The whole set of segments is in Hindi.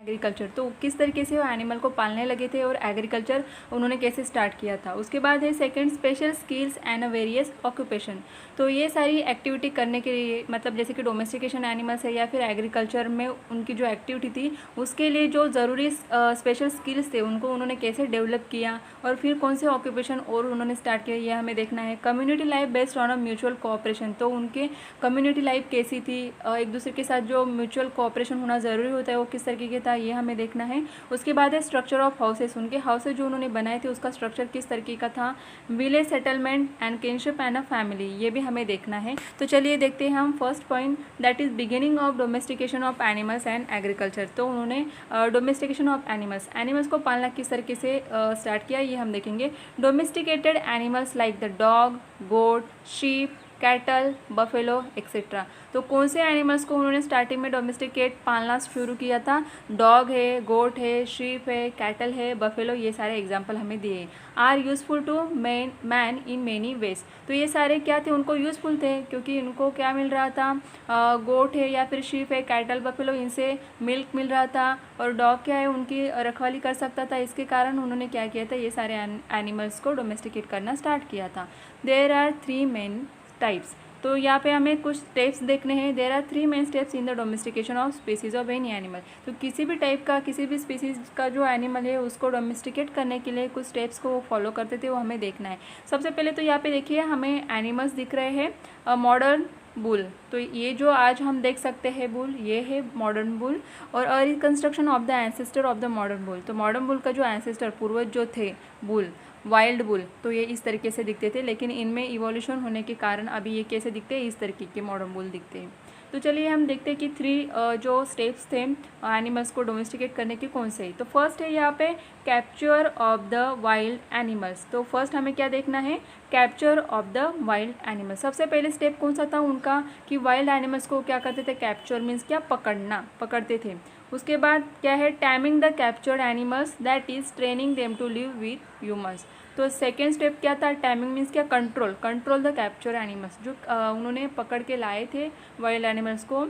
एग्रीकल्चर, तो किस तरीके से वो एनिमल को पालने लगे थे और एग्रीकल्चर उन्होंने कैसे स्टार्ट किया था। उसके बाद है second, special skills and various occupation. तो ये सारी एक्टिविटी करने के लिए, मतलब जैसे कि डोमेस्टिकेशन एनिमल्स है या फिर एग्रीकल्चर में उनकी जो एक्टिविटी थी उसके लिए जो ज़रूरी स्पेशल स्किल्स थे उनको उन्होंने कैसे डेवलप किया और फिर कौन से ऑक्यूपेशन और उन्होंने स्टार्ट किया, ये हमें देखना है। Community life based on a mutual cooperation, तो उनके कम्युनिटी लाइफ कैसी थी, एक दूसरे के साथ जो म्यूचुअल कोऑपरेशन होना ज़रूरी होता है वो किस तरीके का था, ये हमें देखना है। उसके बाद है स्ट्रक्चर ऑफ हाउसेस, उनके हाउसेस जो उन्होंने बनाए थे उसका स्ट्रक्चर किस तरीके का था। Village settlement and kinship and a family, ये भी हमें देखना है। तो चलिए देखते हैं हम first point, that is beginning of domestication of animals and agriculture. तो उन्होंने डोमेस्टिकेशन ऑफ एनिमल्स को पालना किस तरीके से स्टार्ट किया, ये हम देखेंगे। Domesticated animals like the dog, goat, sheep, cattle, buffalo etcetera. तो कौन से एनिमल्स को उन्होंने स्टार्टिंग में डोमेस्टिकेट पालना शुरू किया था। डॉग है, गोट है, शीप है, कैटल है, बफेलो, ये सारे एग्जाम्पल हमें दिए। Are useful to man in many ways, तो ये सारे क्या थे, उनको यूज़फुल थे क्योंकि इनको क्या मिल रहा था, गोट है या फिर शीप है, कैटल, बफेलो, इनसे मिल्क मिल रहा था। और डॉग क्या है, उनकी रखवाली कर सकता था, इसके कारण उन्होंने क्या किया था, ये सारे एनिमल्स को डोमेस्टिकेट करना स्टार्ट किया था। देयर आर 3 मेन टाइप्स, तो यहाँ पे हमें कुछ स्टेप्स देखने हैं। There are 3 main steps in the domestication of species of any animal. तो किसी भी टाइप का, किसी भी स्पीसीज का जो एनिमल है उसको डोमेस्टिकेट करने के लिए कुछ स्टेप्स को वो फॉलो करते थे, वो हमें देखना है। सबसे पहले तो यहाँ पे देखिए हमें एनिमल्स दिख रहे हैं। मॉडर्न बुल, तो ये जो आज हम देख सकते हैं बुल, ये है मॉडर्न बुल। और reconstruction of the ancestor of the modern bull, तो मॉडर्न बुल का जो एंसेस्टर, पूर्वज जो थे बुल, वाइल्ड बुल, तो ये इस तरीके से दिखते थे, लेकिन इनमें इवोल्यूशन होने के कारण अभी ये कैसे दिखते हैं, इस तरीके के मॉडर्न बुल दिखते हैं। तो चलिए हम देखते हैं कि 3 जो स्टेप्स थे एनिमल्स को डोमेस्टिकेट करने के, कौन से। तो फर्स्ट है यहाँ पे capture of the wild animals. तो फर्स्ट हमें क्या देखना है, capture of the wild animals. सबसे पहले स्टेप कौन सा था उनका, कि वाइल्ड एनिमल्स को क्या करते थे, कैप्चर मीन्स क्या, पकड़ते थे। उसके बाद क्या है, taming the captured animals, that is training them to live with humans. तो सेकेंड स्टेप क्या था, टाइमिंग मीन्स क्या, कंट्रोल द कैप्चर एनिमल्स। जो उन्होंने पकड़ के लाए थे वाइल्ड एनिमल्स को,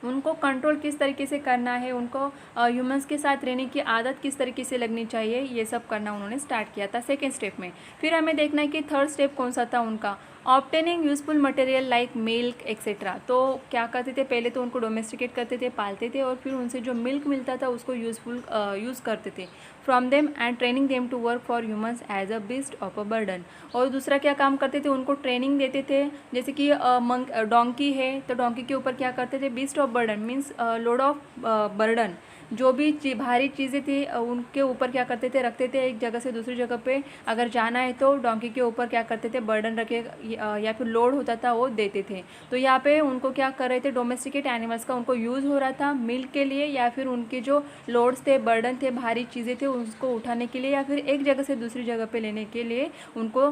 उनको कंट्रोल किस तरीके से करना है, उनको ह्यूमंस के साथ रहने की आदत किस तरीके से लगनी चाहिए, ये सब करना उन्होंने स्टार्ट किया था सेकेंड स्टेप में। फिर हमें देखना है कि थर्ड स्टेप कौन सा था उनका, obtaining useful material like milk etcetera. तो क्या करते थे, पहले तो उनको डोमेस्टिकेट करते थे, पालते थे, और फिर उनसे जो मिल्क मिलता था उसको यूज़ करते थे from them and training them to work for humans as a beast of a burden. और दूसरा क्या काम करते थे, उनको ट्रेनिंग देते थे, जैसे कि डोंकी है तो डोंकी के ऊपर क्या करते थे, beast of burden means load of burden, जो भी भारी चीज़ें थी उनके ऊपर क्या करते थे, रखते थे। एक जगह से दूसरी जगह पे अगर जाना है तो डोंकी के ऊपर क्या करते थे, बर्डन रखे या फिर लोड होता था वो देते थे। तो यहाँ पे उनको क्या कर रहे थे, डोमेस्टिकेट एनिमल्स का उनको यूज़ हो रहा था मिल्क के लिए, या फिर उनके जो लोड्स थे, बर्डन थे, भारी चीज़ें थे, उसको उठाने के लिए, या फिर एक जगह से दूसरी जगह पे लेने के लिए उनको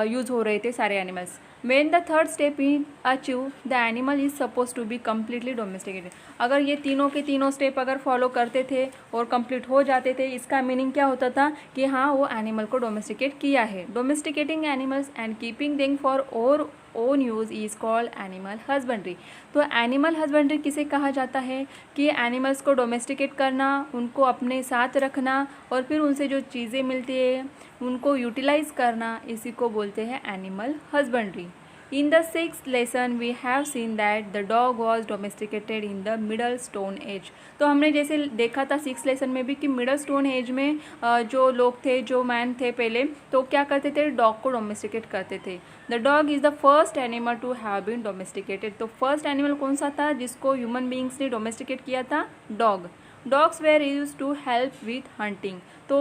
यूज़ हो रहे थे सारे animals. When the third step is achieved, the animal is supposed to be completely domesticated। अगर ये तीनों के तीनों स्टेप अगर फॉलो करते थे और कंप्लीट हो जाते थे, इसका मीनिंग क्या होता था कि हाँ वो एनिमल को डोमेस्टिकेट किया है। Domesticating animals and keeping them for our own use is called animal husbandry. तो एनिमल हस्बेंड्री किसे कहा जाता है, कि एनिमल्स को डोमेस्टिकेट करना, उनको अपने साथ रखना, और फिर उनसे जो चीज़ें मिलती है उनको यूटिलाइज करना, इसी को बोलते हैं animal husbandry. In the 6th lesson we have seen that the dog was domesticated in the middle stone age। तो हमने जैसे देखा था 6th लेसन में भी कि मिडल स्टोन एज में जो लोग थे, जो मैन थे पहले, तो क्या करते थे, डॉग को डोमेस्टिकेट करते थे। The dog is the first animal to have been domesticated. तो फर्स्ट एनिमल कौन सा था जिसको ह्यूमन बींग्स ने डोमेस्टिकेट किया था, dog. Dogs were use to help with hunting. तो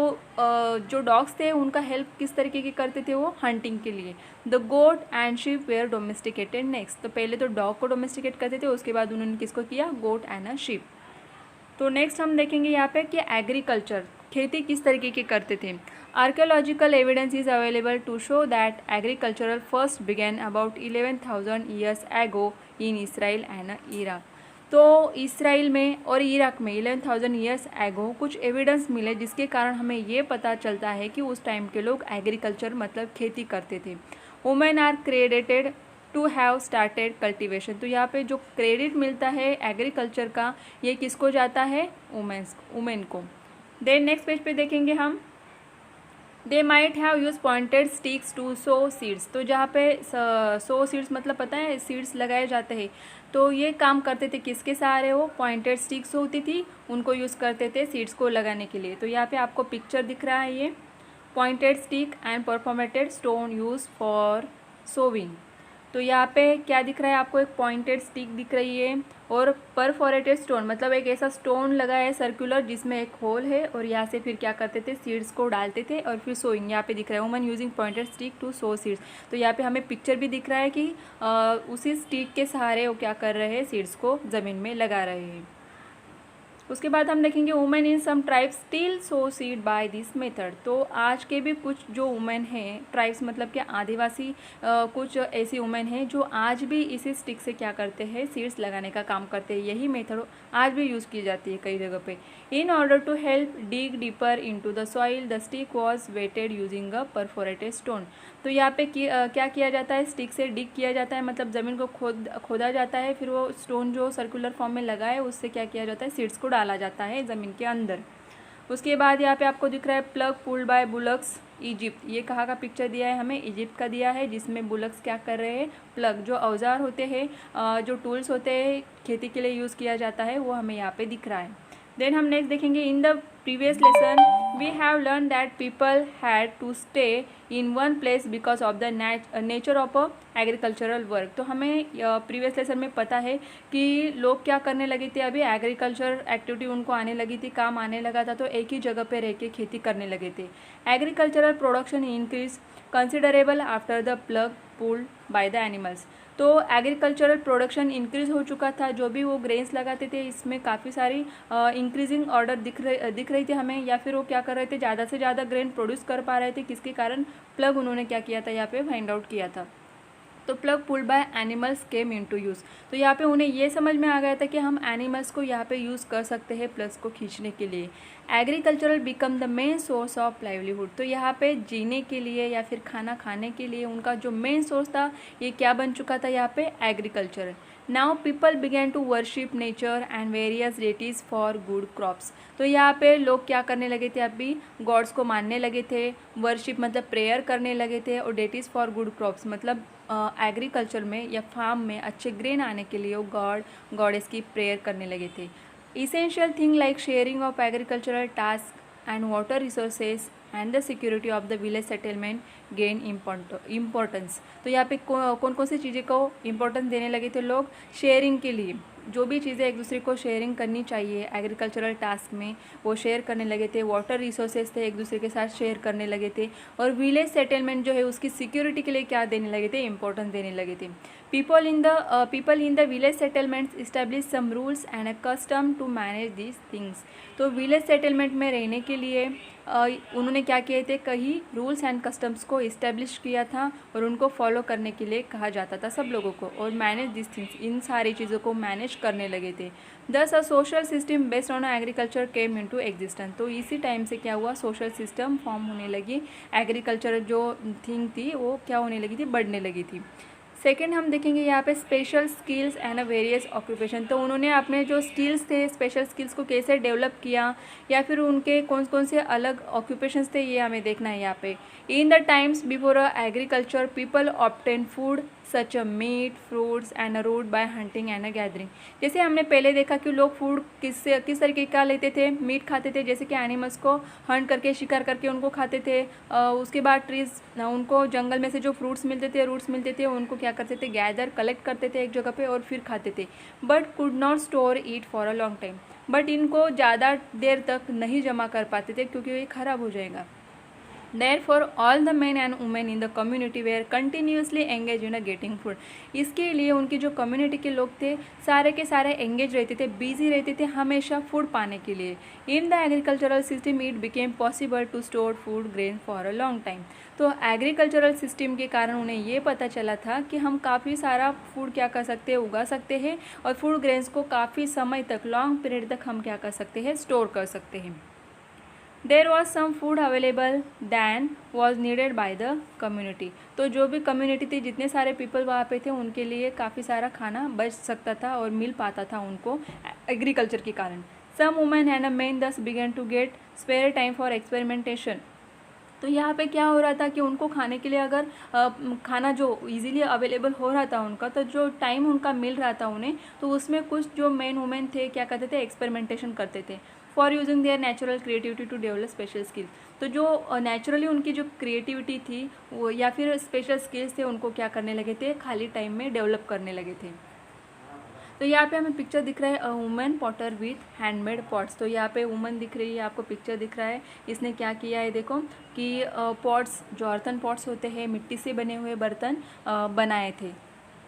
जो डॉग्स थे उनका हेल्प किस तरीके की करते थे, वो हंटिंग के लिए। The goat and sheep were domesticated next. तो पहले तो डॉग को डोमेस्टिकेट करते थे, उसके बाद उन्होंने किसको किया, गोट एंड अ शीप। तो नेक्स्ट हम देखेंगे यहाँ पे कि एग्रीकल्चर, खेती किस तरीके की करते थे। Archaeological evidence is available to show that agricultural first began about 11,000 years ago in Israel and Iraq. तो इसराइल में और इराक में 11,000 ईयर्स एगो कुछ एविडेंस मिले, जिसके कारण हमें ये पता चलता है कि उस टाइम के लोग एग्रीकल्चर मतलब खेती करते थे। Women are credited to have started cultivation. तो यहाँ पे जो क्रेडिट मिलता है एग्रीकल्चर का, ये किसको जाता है? वुमेन को। देन नेक्स्ट पेज पे देखेंगे हम, they might have use pointed sticks to sow seeds. तो जहाँ पे सो सीड्स मतलब पता है सीड्स लगाए जाते हैं, तो ये काम करते थे किसके सहारे? वो पॉइंटेड स्टिक्स होती थी, उनको यूज़ करते थे सीड्स को लगाने के लिए। तो यहाँ पे आपको पिक्चर दिख रहा है, ये pointed stick and perforated stone use for sowing. तो यहाँ पे क्या दिख रहा है आपको? एक पॉइंटेड स्टिक दिख रही है और परफोरेटेड स्टोन मतलब एक ऐसा स्टोन लगा है सर्कुलर जिसमें एक होल है, और यहाँ से फिर क्या करते थे? सीड्स को डालते थे और फिर सोइंग। यहाँ पे दिख रहा है woman using pointed stick to sow seeds. तो यहाँ पे हमें पिक्चर भी दिख रहा है कि उसी स्टिक के सहारे वो क्या कर रहे हैं? सीड्स को ज़मीन में लगा रहे हैं। उसके बाद हम देखेंगे women in some tribes still sow seed by this method. तो आज के भी कुछ जो वुमेन हैं, ट्राइब्स मतलब कि आदिवासी कुछ ऐसी वुमेन हैं जो आज भी इसी स्टिक से क्या करते हैं? सीड्स लगाने का काम करते हैं। यही मेथड आज भी यूज़ की जाती है कई जगह पे। In order to help dig deeper into the soil the stick was weighted using a perforated stone. तो यहाँ पे क्या किया जाता है? स्टिक से डिग किया जाता है, मतलब ज़मीन को खोदा जाता है, फिर वो स्टोन जो सर्कुलर फॉर्म में लगा है उससे क्या किया जाता है? सीड्स को डाला जाता है ज़मीन के अंदर। उसके बाद यहाँ पे आपको दिख रहा है plug pulled bye bullocks Egypt. ये कहाँ का पिक्चर दिया है हमें? इजिप्ट का दिया है, जिसमें बुलक्स क्या कर रहे हैं? प्लग जो औजार होते हैं, जो टूल्स होते हैं खेती के लिए यूज़ किया जाता है, वो हमें यहाँ पे दिख रहा है। देन हम नेक्स्ट देखेंगे, in the previous lesson we have learn that people had to stay in one place because of the nature of a agricultural work. तो हमें प्रीवियस लेसन में पता है कि लोग क्या करने लगे थे? अभी एग्रीकल्चर एक्टिविटी उनको आने लगी थी, काम आने लगा था, तो एक ही जगह पे रह के खेती करने लगे थे। Agricultural production increase considerable after the plug pulled by the animals. तो एग्रीकल्चरल प्रोडक्शन इंक्रीज़ हो चुका था, जो भी वो ग्रेन्स लगाते थे इसमें काफ़ी सारी इंक्रीजिंग ऑर्डर दिख रही थी हमें, या फिर वो क्या कर रहे थे? ज़्यादा से ज़्यादा ग्रेन प्रोड्यूस कर पा रहे थे, किसके कारण? प्लग उन्होंने क्या किया था? यहाँ पे फाइंड आउट किया था। तो plug pulled by animals came into use. तो यहाँ पे उन्हें ये समझ में आ गया था कि हम एनिमल्स को यहाँ पे यूज़ कर सकते हैं प्लग्स को खींचने के लिए। Agricultural become the main source of livelihood. तो यहाँ पे जीने के लिए या फिर खाना खाने के लिए उनका जो मेन सोर्स था, ये क्या बन चुका था? यहाँ पे agriculture. Now people began to worship nature and various deities for good crops. तो यहाँ पे लोग क्या करने लगे थे? अभी गॉड्स को मानने लगे थे, वर्शिप मतलब प्रेयर करने लगे थे, और डेटीज़ फॉर गुड क्रॉप्स मतलब एग्रीकल्चर में या फार्म में अच्छे ग्रेन आने के लिए वो गॉडेस की प्रेयर करने लगे थे। Essential thing like sharing of agricultural task and water resources and the security of the village settlement gain importance. तो यहाँ पे कौन कौन सी चीज़ें को इम्पोर्टेंस देने लगे थे लोग? शेयरिंग के लिए, जो भी चीज़ें एक दूसरे को शेयरिंग करनी चाहिए एग्रीकल्चरल टास्क में, वो शेयर करने लगे थे। वाटर रिसोर्सेज थे, एक दूसरे के साथ शेयर करने लगे थे। और विलेज सेटलमेंट जो है उसकी सिक्योरिटी के लिए क्या देने लगे थे? इंपॉर्टेंस देने लगे थे। people in the village settlements establish some rules and a custom to manage these things। तो विलेज सेटलमेंट में रहने के लिए उन्होंने क्या किए थे? कई रूल्स एंड कस्टम्स को इस्टेब्लिश किया था और उनको फॉलो करने के लिए कहा जाता था सब लोगों को, और मैनेज दिस थिंग्स, इन सारी चीज़ों को मैनेज करने लगे थे। दस a social system based on agriculture came into existence. तो इसी टाइम से क्या हुआ? सोशल सिस्टम फॉर्म होने लगी, एग्रीकल्चर जो थिंग थी वो क्या होने लगी थी? बढ़ने लगी थी। सेकेंड हम देखेंगे यहाँ पे special skills and various occupation. तो उन्होंने अपने जो स्किल्स थे, स्पेशल स्किल्स को कैसे डेवलप किया, या फिर उनके कौन कौन से अलग ऑक्यूपेशंस थे, ये हमें देखना है यहाँ पे। In the times before agriculture people obtain food such a meat fruits and a root by hunting and a gathering. जैसे हमने पहले देखा कि लोग फूड किस तरीके का लेते थे? मीट खाते थे, जैसे कि एनिमल्स को हंट करके शिकार करके उनको खाते थे। उसके बाद ट्रीज, उनको जंगल में से जो फ्रूट्स मिलते थे, रूट्स मिलते थे, उनको क्या करते थे? गैदर कलेक्ट करते थे एक जगह पे और फिर खाते थे। But could not store eat for a long time. But इनको ज़्यादा देर तक नहीं जमा कर पाते थे क्योंकि ये ख़राब हो जाएगा। Therefore, all the men and women in the community were continuously engaged in getting food। इसके लिए उनकी जो कम्युनिटी के लोग थे सारे के सारे एंगेज रहते थे, बिजी रहते थे हमेशा फूड पाने के लिए। In the agricultural system it became possible to store food grain for a long time. तो एग्रीकल्चरल सिस्टम के कारण उन्हें ये पता चला था कि हम काफ़ी सारा फूड क्या कर सकते हैं? उगा सकते हैं, और फूड ग्रेन्स को काफ़ी समय तक, लॉन्ग पीरियड तक हम क्या कर सकते हैं? स्टोर कर सकते हैं। There was some food available than was needed by the community. तो जो भी कम्युनिटी थी, जितने सारे पीपल वहाँ पे थे, उनके लिए काफ़ी सारा खाना बच सकता था और मिल पाता था उनको एग्रीकल्चर के कारण। Some women and a man thus began to get spare time for experimentation. तो यहाँ पे क्या हो रहा था कि उनको खाने के लिए अगर खाना जो इजीली अवेलेबल हो रहा था उनका, तो जो टाइम उनका मिल रहा था उन्हें, तो उसमें कुछ जो मेन वुमेन थे क्या करते थे, एक्सपेरिमेंटेशन करते थे for using their natural creativity to develop special skill. तो जो नेचुरली उनकी जो क्रिएटिविटी थी वो या फिर स्पेशल स्किल्स थे, उनको क्या करने लगे थे, खाली टाइम में डेवलप करने लगे थे। तो यहाँ पे हमें पिक्चर दिख रहा है a woman Potter with handmade pots. तो यहाँ पे वुमन दिख रही है, आपको पिक्चर दिख रहा है, इसने क्या किया है देखो कि पॉट्स, जो अर्थन पॉट्स होते हैं, मिट्टी से बने हुए बर्तन बनाए थे।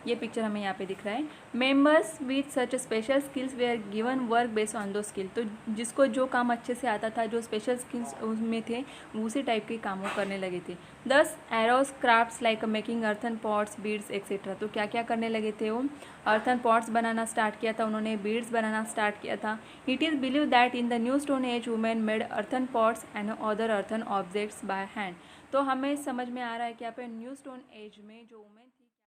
ये पिक्चर हमें यहाँ पे दिख रहा है। Members with such special skills they are given work based on the skill. तो जिसको जो काम अच्छे से आता था, जो स्पेशल स्किल्स उसमें थे, उसी टाइप के काम वो करने लगे थे। 10 arrows crafts like making earthen pots, beads etcetera. तो क्या क्या करने लगे थे वो, अर्थन पॉट्स बनाना स्टार्ट किया था उन्होंने, बीड्स बनाना स्टार्ट किया था। It is believe that in the new stone age women made earthen pots and other earthen objects by hand. तो हमें समझ में आ रहा है कि यहाँ पे न्यू स्टोन एज में जो वुमेन